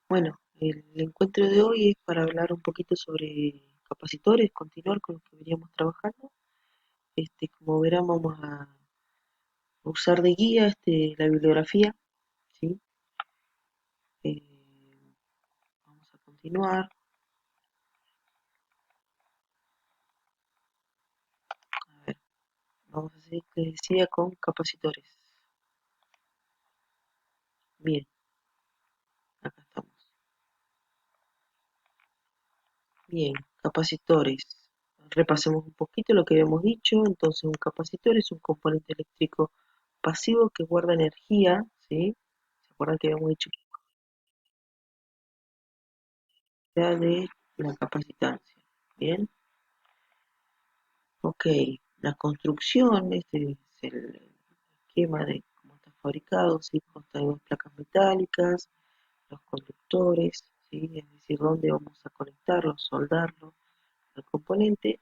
Bueno, el encuentro de hoy es para hablar un poquito sobre capacitores, continuar con lo que veníamos trabajando. Como verán, vamos a usar de guía la bibliografía, ¿sí? Eh, Vamos a continuar. A ver, vamos a seguir, que decía, con capacitores. Bien, acá estamos. Bien, capacitores. Repasemos un poquito lo que habíamos dicho. Entonces, un capacitor es un componente eléctrico pasivo que guarda energía, ¿sí? ¿Se acuerdan que habíamos dicho de la capacitancia? Bien, ok. La construcción, este es el esquema de cómo está fabricado, ¿sí? Consta de dos placas metálicas, los conductores, ¿sí? Es decir, dónde vamos a conectarlo, soldarlo, el componente,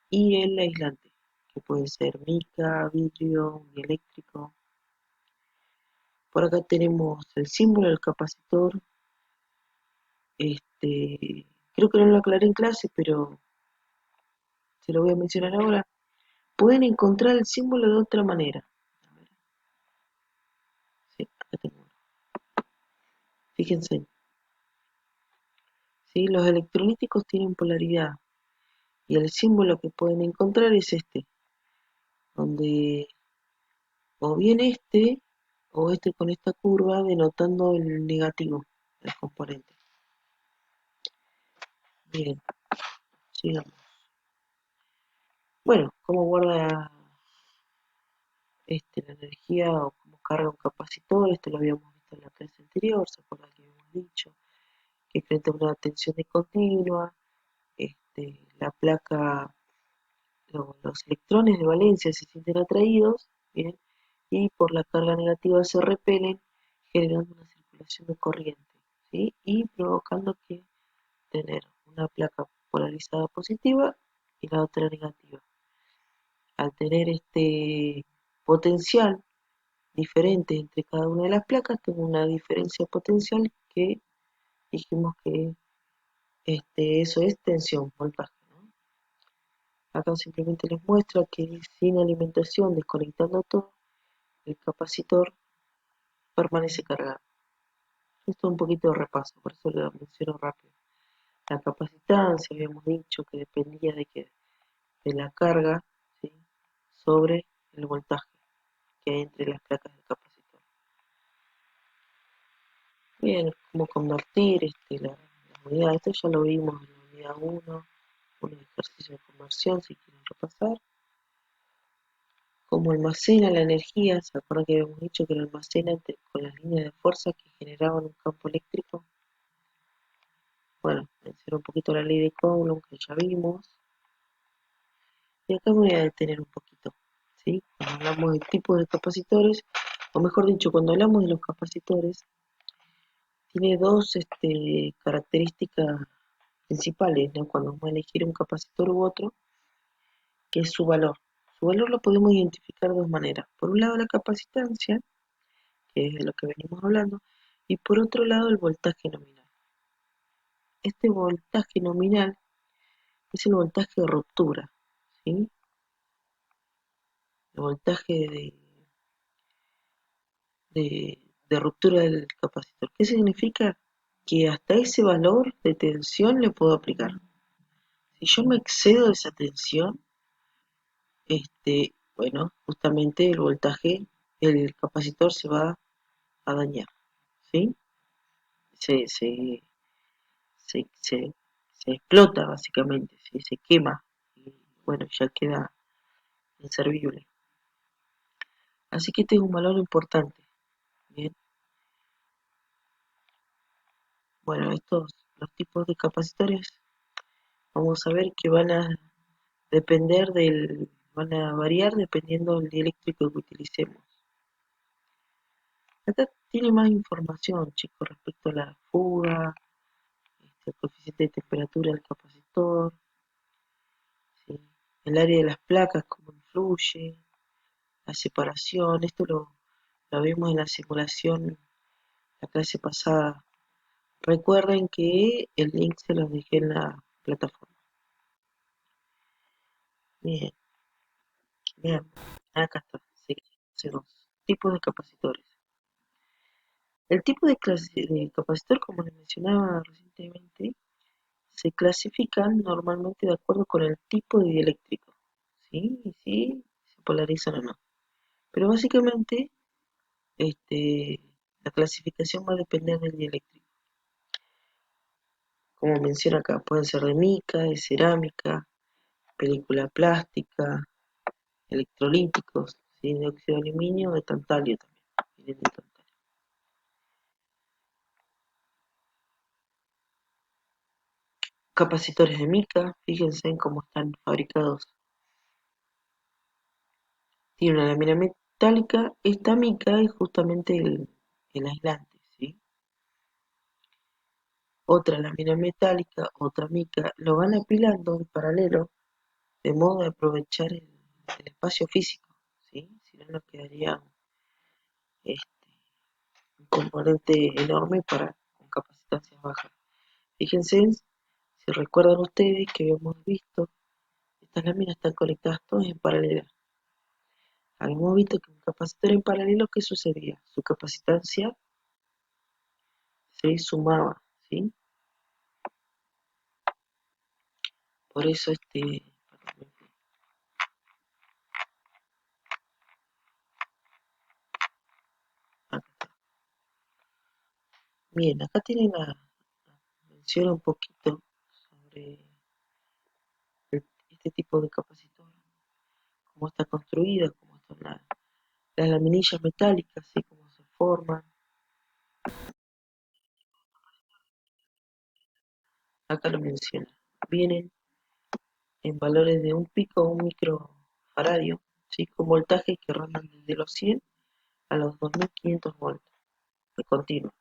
y el aislante, que puede ser mica, vidrio, eléctrico. Por acá tenemos el símbolo del capacitor. Creo que no lo aclaré en clase, pero se lo voy a mencionar ahora. Pueden encontrar el símbolo de otra manera. A ver, sí, acá tengo uno. Fíjense, ¿sí? Los electrolíticos tienen polaridad y el símbolo que pueden encontrar es donde o bien o con esta curva denotando el negativo del componente. Bien, sigamos. Bueno, ¿cómo guarda la energía o cómo carga un capacitor? Esto lo habíamos visto en la clase anterior, ¿se acuerdan que habíamos dicho? Que frente a una tensión discontinua, la placa, los electrones de valencia se sienten atraídos, ¿bien? Y por la carga negativa se repelen, generando una circulación de corriente, ¿sí? Y provocando que tener una placa polarizada positiva y la otra negativa. Al tener este potencial diferente entre cada una de las placas, tengo una diferencia potencial que dijimos que eso es tensión, voltaje, ¿no? Acá simplemente les muestra que sin alimentación, desconectando todo, el capacitor permanece cargado. Esto es un poquito de repaso, por eso lo menciono rápido. La capacitancia, habíamos dicho que dependía de la carga, ¿sí? Sobre el voltaje que hay entre las placas del capacitor. Bien, cómo convertir la unidad. Esto ya lo vimos en la unidad 1, un ejercicio de conversión si quieren repasar. Cómo almacena la energía, ¿se acuerdan que habíamos dicho que lo almacena con las líneas de fuerza que generaban un campo eléctrico? Bueno, menciono un poquito la ley de Coulomb que ya vimos. Y acá me voy a detener un poquito, ¿sí? Cuando hablamos de tipos de capacitores, o mejor dicho, cuando hablamos de los capacitores, tiene dos características principales, ¿no? Cuando vamos a elegir un capacitor u otro, que es su valor. Su valor lo podemos identificar de dos maneras. Por un lado la capacitancia, que es de lo que venimos hablando, y por otro lado el voltaje nominal. Este voltaje nominal es el voltaje de ruptura, ¿sí? El voltaje de ruptura del capacitor. ¿Qué significa? Que hasta ese valor de tensión le puedo aplicar. Si yo me excedo de esa tensión, bueno, justamente el voltaje del capacitor se va a dañar, ¿sí? Se, se, se se explota básicamente, ¿sí? Se quema y bueno, ya queda inservible. Así que este es un valor importante. Bien, bueno, los tipos de capacitores, vamos a ver que van a variar dependiendo del dieléctrico que utilicemos. Acá tiene más información, chicos, respecto a la fuga, el coeficiente de temperatura del capacitor, ¿sí? El área de las placas, cómo influye, la separación, lo vimos en la simulación, la clase pasada, Recuerden que el link se los dejé en la plataforma. Bien, bien, acá está. Sí, tenemos tipos de capacitores. El tipo de capacitor, como les mencionaba recientemente, se clasifican normalmente de acuerdo con el tipo de dieléctrico, ¿sí? Y si se polarizan o no. Pero básicamente, este, la clasificación va a depender del dieléctrico. Como menciona acá, pueden ser de mica, de cerámica, película plástica, electrolíticos, ¿sí? De óxido de aluminio o de tantalio también. Vienen de tantalio. Capacitores de mica, fíjense en cómo están fabricados. Tiene una lámina metálica, esta mica es justamente el aislante, ¿sí? Otra lámina metálica, otra mica, lo van apilando en paralelo de modo a aprovechar el espacio físico, ¿sí? Si no nos quedaría este, un componente enorme para con capacitancias bajas. Fíjense, si recuerdan ustedes que habíamos visto, estas láminas están conectadas todas en paralelo. Habíamos visto que un capacitor en paralelo, ¿qué sucedía? Su capacitancia se sumaba, ¿sí? Por eso bien, acá tienen menciona un poquito sobre este tipo de capacitor, cómo está construida, cómo están las laminillas metálicas, así cómo se forman. Acá lo menciona. Vienen en valores de un pico o un microfaradio, ¿sí? Con voltajes que rondan desde los 100 a los 2500 volts de continuo.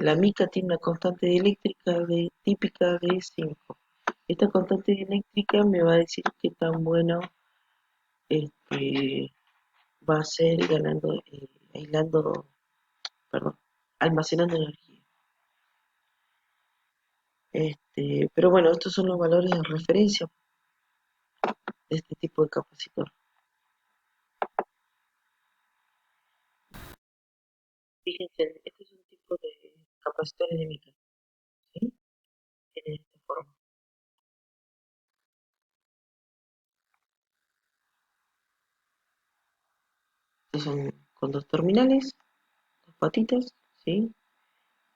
La mica tiene una constante eléctrica típica de 5. Esta constante eléctrica me va a decir qué tan bueno este, va a ser aislando, perdón, almacenando energía. Pero bueno, estos son los valores de referencia de este tipo de capacitor. Fíjense, este es un tipo de capacitores de mica, ¿sí? Tienen esta forma. Estos son con dos terminales, dos patitas, ¿sí?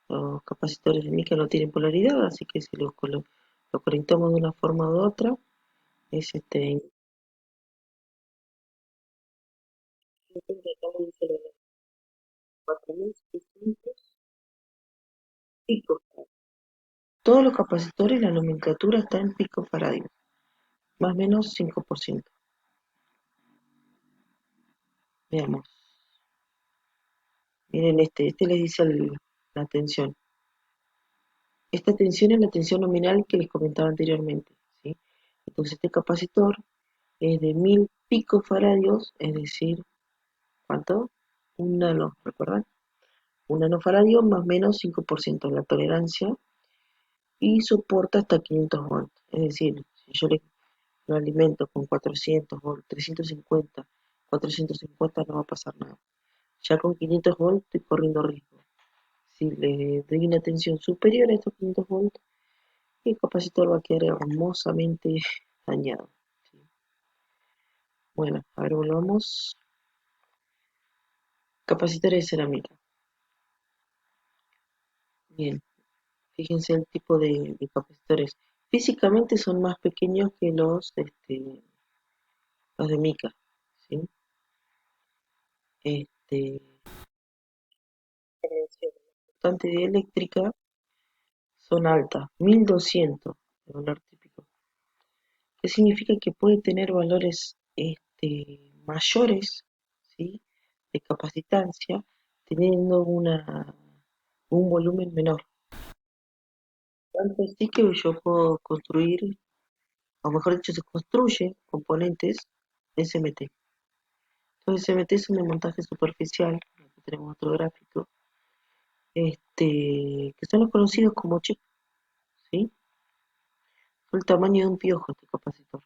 Los capacitores de mica no tienen polaridad, así que si lo conectamos de una forma u otra, es picos. Todos los capacitores, la nomenclatura está en picofaradio, más o menos 5%. Veamos. Miren este les dice la tensión. Esta tensión es la tensión nominal que les comentaba anteriormente, ¿sí? Entonces este capacitor es de 1000 picofaradios, es decir, ¿cuánto? Un nano, ¿recuerdan? Un nanofaradio más o menos 5% de la tolerancia y soporta hasta 500 volts. Es decir, si yo lo alimento con 400 volts, 350, 450 no va a pasar nada. Ya con 500 volts estoy corriendo riesgo. Si le doy una tensión superior a estos 500 volts, el capacitor va a quedar hermosamente dañado. ¿Sí? Bueno, a ver, volvamos. Capacitores de cerámica. Bien, fíjense el tipo de capacitores. Físicamente son más pequeños que los de mica. ¿Sí? Este, la constante de eléctrica son altas, 1200 de valor típico. ¿Qué significa? Que puede tener valores mayores, ¿sí? De capacitancia, teniendo un volumen menor. Tanto así que yo puedo construir, o mejor dicho, se construye componentes SMT. Entonces SMT es un montaje superficial, aquí tenemos otro gráfico, que son los conocidos como chip, ¿sí? Fue el tamaño de un piojo este capacitor.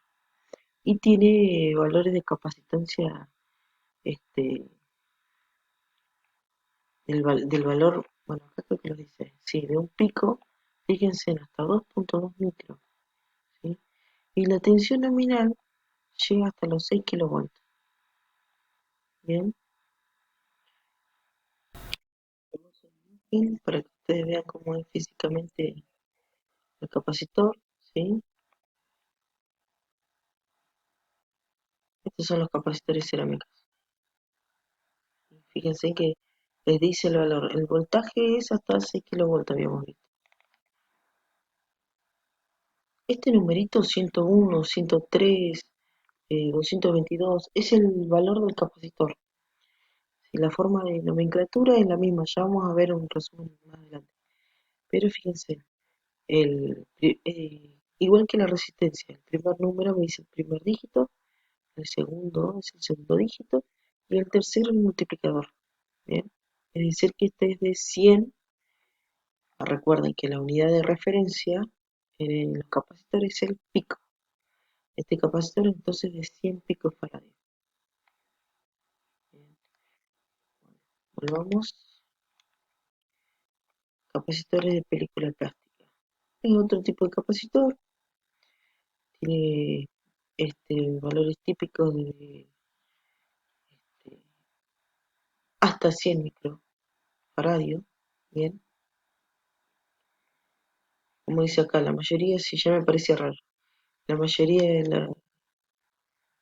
Y tiene valores de capacitancia este, del valor, bueno, acá creo que lo dice, sí, de un pico, fíjense, en hasta 2.2 micros, ¿sí? Y la tensión nominal llega hasta los 6 kilovoltios, ¿bien? Vamos a imagen para que ustedes vean cómo es físicamente el capacitor, ¿sí? Estos son los capacitores cerámicos. Fíjense que les dice el valor, el voltaje es hasta 6 kilovoltios, habíamos visto. Este numerito 101, 103, 222 es el valor del capacitor. Si la forma de nomenclatura es la misma, ya vamos a ver un resumen más adelante. Pero fíjense, igual que la resistencia, el primer número me dice el primer dígito, el segundo es el segundo dígito y el tercero el multiplicador. ¿Bien? Es decir, que este es de 100. Recuerden que la unidad de referencia en los capacitores es el pico. Este capacitor entonces de 100 picos faradios. Volvamos. Capacitores de película plástica. Es otro tipo de capacitor. Tiene valores típicos de este, hasta 100 microfaradios. Bien. Como dice acá, la mayoría, si ya me parecía raro, la mayoría de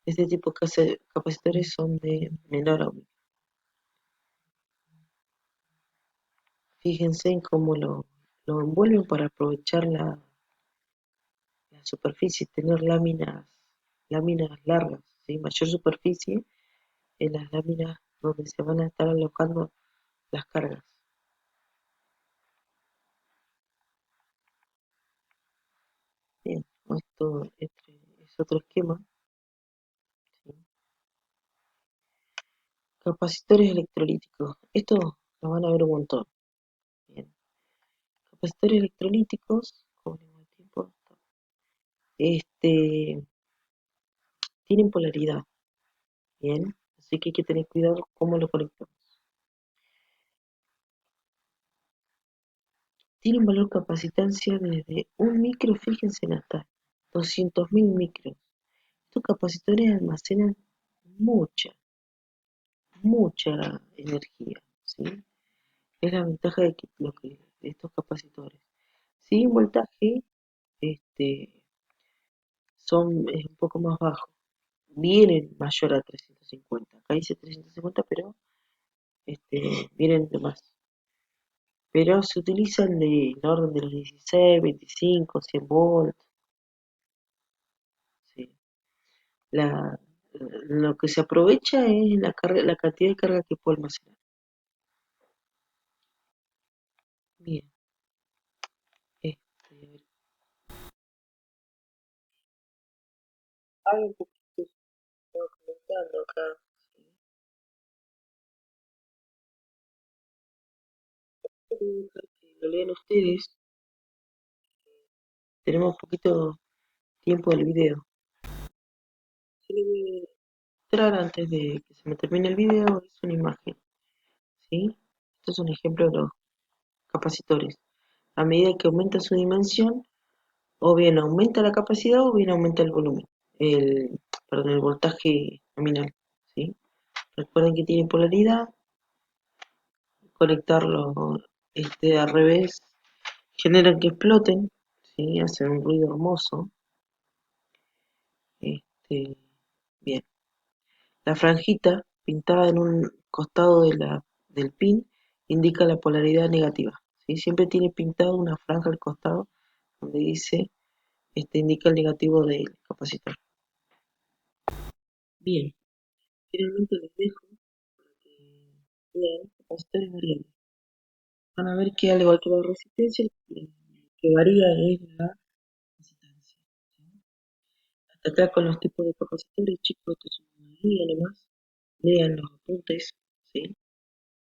este tipo de capacitores son de menor aumento. Fíjense en cómo lo envuelven para aprovechar la superficie, tener láminas largas, ¿sí? Mayor superficie en las láminas donde se van a estar alojando las cargas. Bien, esto es otro esquema, ¿sí? Capacitores electrolíticos. Esto lo van a ver un montón. Bien. Capacitores electrolíticos, como el tiempo, este, tienen polaridad. Bien, así que hay que tener cuidado cómo lo conectamos. Tiene un valor capacitancia desde 1 micro, fíjense en hasta 200.000 micros. Estos capacitores almacenan mucha, mucha energía, ¿sí? Es la ventaja de estos capacitores. Si un voltaje este, es un poco más bajo, vienen mayor a 350. Acá dice 350, pero vienen de más. Pero se utilizan de la orden de los 16, 25, 100 volts. ¿Sí? La, lo que se aprovecha es la cantidad de carga que puede almacenar. Bien, este, algo un poquito estaba comentando acá, ¿sí? Que lo lean ustedes, tenemos poquito tiempo del video. Yo les voy a mostrar antes de que se me termine el video, es una imagen, ¿sí? Esto es un ejemplo de los capacitores. A medida que aumenta su dimensión, o bien aumenta la capacidad o bien aumenta el volumen, perdón, el voltaje nominal, ¿sí? Recuerden que tiene polaridad, conectarlo al revés generan que exploten, ¿sí? Hacen un ruido hermoso. Este, bien. La franjita pintada en un costado del pin indica la polaridad negativa, ¿sí? Siempre tiene pintado una franja al costado donde dice, indica el negativo del capacitor. Bien, finalmente les dejo para que vean capacitores variables. Van a ver que al igual que la resistencia, lo que varía es la capacitancia, ¿sí? Hasta acá con los tipos de capacitores, chicos, esto es una guía nomás. Lean los apuntes, ¿sí?